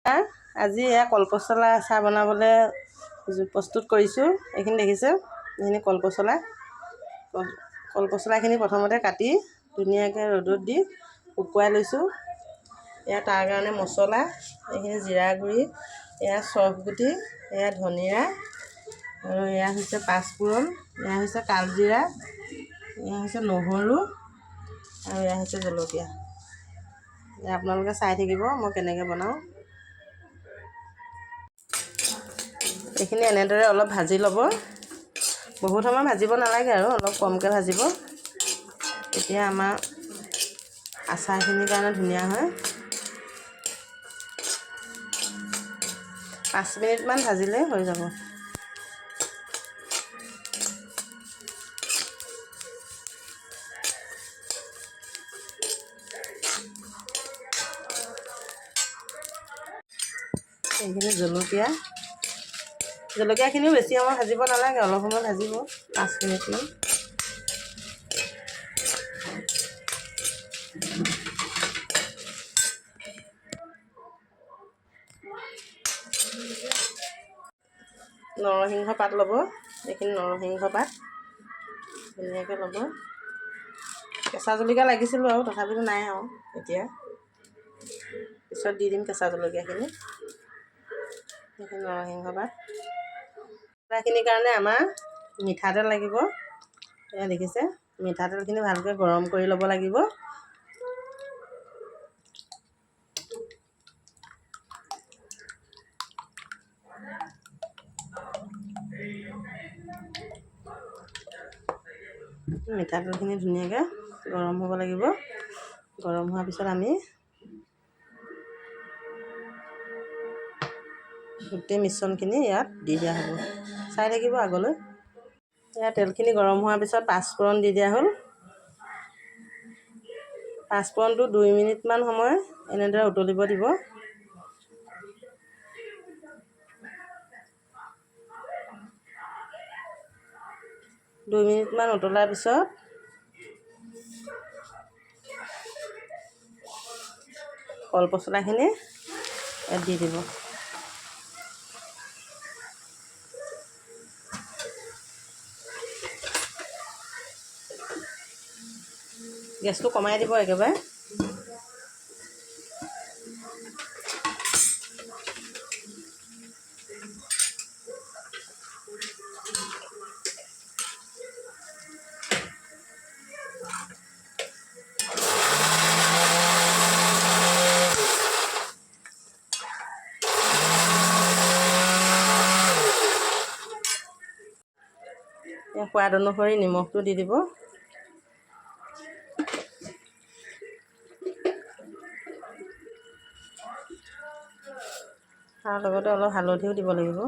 আজি এয়া কলপচলা আচাৰ বনাবলৈ প্ৰস্তুত কৰিছোঁ। এইখিনি দেখিছে, এইখিনি কলপচলাখিনি প্ৰথমতে কাটি ধুনীয়াকৈ ৰ'দত দি শুকুৱাই লৈছোঁ। এয়া তাৰ কাৰণে মছলা, এইখিনি জিৰা গুড়ি, এয়া চফ গুটি, এয়া ধনিয়া, আৰু এয়া হৈছে পাঁচফোৰণ, এয়া হৈছে কালজিৰা, এয়া হৈছে নহৰু, আৰু এয়া হৈছে জলকীয়া। আপোনালোকে চাই থাকিব মই কেনেকৈ বনাওঁ। এইখিনি এনেদৰে অলপ ভাজি ল'ব। বহুত সময় ভাজিব নালাগে আৰু অলপ কমকৈ ভাজিব, তেতিয়া আমাৰ আচাৰখিনিৰ কাৰণে ধুনীয়া হয়। 5 মিনিটমান ভাজিলে হৈ যাব। এইখিনি জলকীয়াখিনিও বেছি সময় ভাজিব নালাগে, অলপ সময় ভাজিব, 5 মিনিটমান। নৰসিংহ পাত ল'ব, এইখিনি নৰসিংহ পাত ধুনীয়াকৈ ল'ব। কেঁচা জলকীয়া লাগিছিলোঁ আৰু তথাপিতো নাই আৰু এতিয়া পিছত দি দিম কেঁচা জলকীয়াখিনি। এইখিনি নৰসিংহ পাত। আচাৰখিনিৰ কাৰণে আমাৰ মিঠাতেল লাগিব। এয়া দেখিছে, মিঠাতেলখিনি ভালকৈ গৰম কৰি ল'ব লাগিব। মিঠাতেলখিনি ধুনীয়াকৈ গৰম হ'ব লাগিব। গৰম হোৱাৰ পিছত আমি গোটেই মিশ্ৰণখিনি ইয়াত দি দিয়া হ'ব। চাই থাকিব আগলৈ। ইয়াত তেলখিনি গৰম হোৱাৰ পিছত পাঁচফোৰণ দি দিয়া হ'ল। পাঁচফোৰণটো 2 মিনিটমান সময় এনেদৰে উতলিব দিব। দুই মিনিটমান উতলাৰ পিছত কলপচলাখিনি ইয়াত দি দিব। গেছটো কমাই দিব একেবাৰে। সোৱাদ অনুসৰি নিমখটো দি দিব। তাৰ লগতে অলপ হালধিও দিব লাগিব।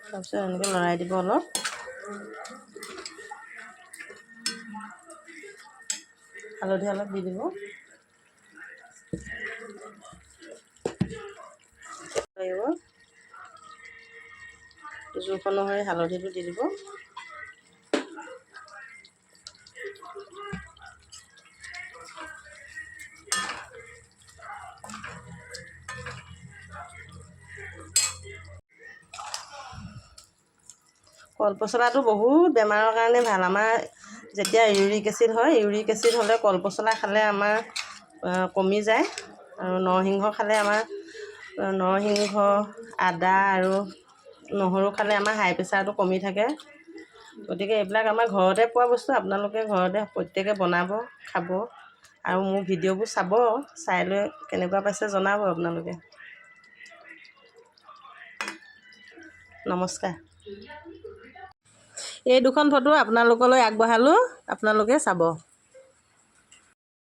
তাৰপিছত এনেকৈ লৰাই দিব অলপ। হালধি অলপ দি দিব। জোখ অনুসৰি হালধিটো দি দিব। কলপচলাটো বহুত বেমাৰৰ কাৰণে ভাল। আমাৰ যেতিয়া ইউৰিক এচিড হয়, ইউৰিক এচিড হ'লে কলপচলা খালে আমাৰ কমি যায়। আৰু নৰসিংহ খালে আমাৰ নৰসিংহ, আদা আৰু নহৰু খালে আমাৰ হাই প্ৰেছাৰটো কমি থাকে। গতিকে এইবিলাক আমাৰ ঘৰতে পোৱা বস্তু, আপোনালোকে ঘৰতে প্ৰত্যেকে বনাব, খাব, আৰু মোৰ ভিডিঅ'বোৰ চাব, চাই লৈ কেনেকুৱা পাইছে জনাব আপোনালোকে। নমস্কাৰ। এই দুখন ফটো আপোনালোকলৈ আগবঢ়ালোঁ, আপোনালোকে চাব।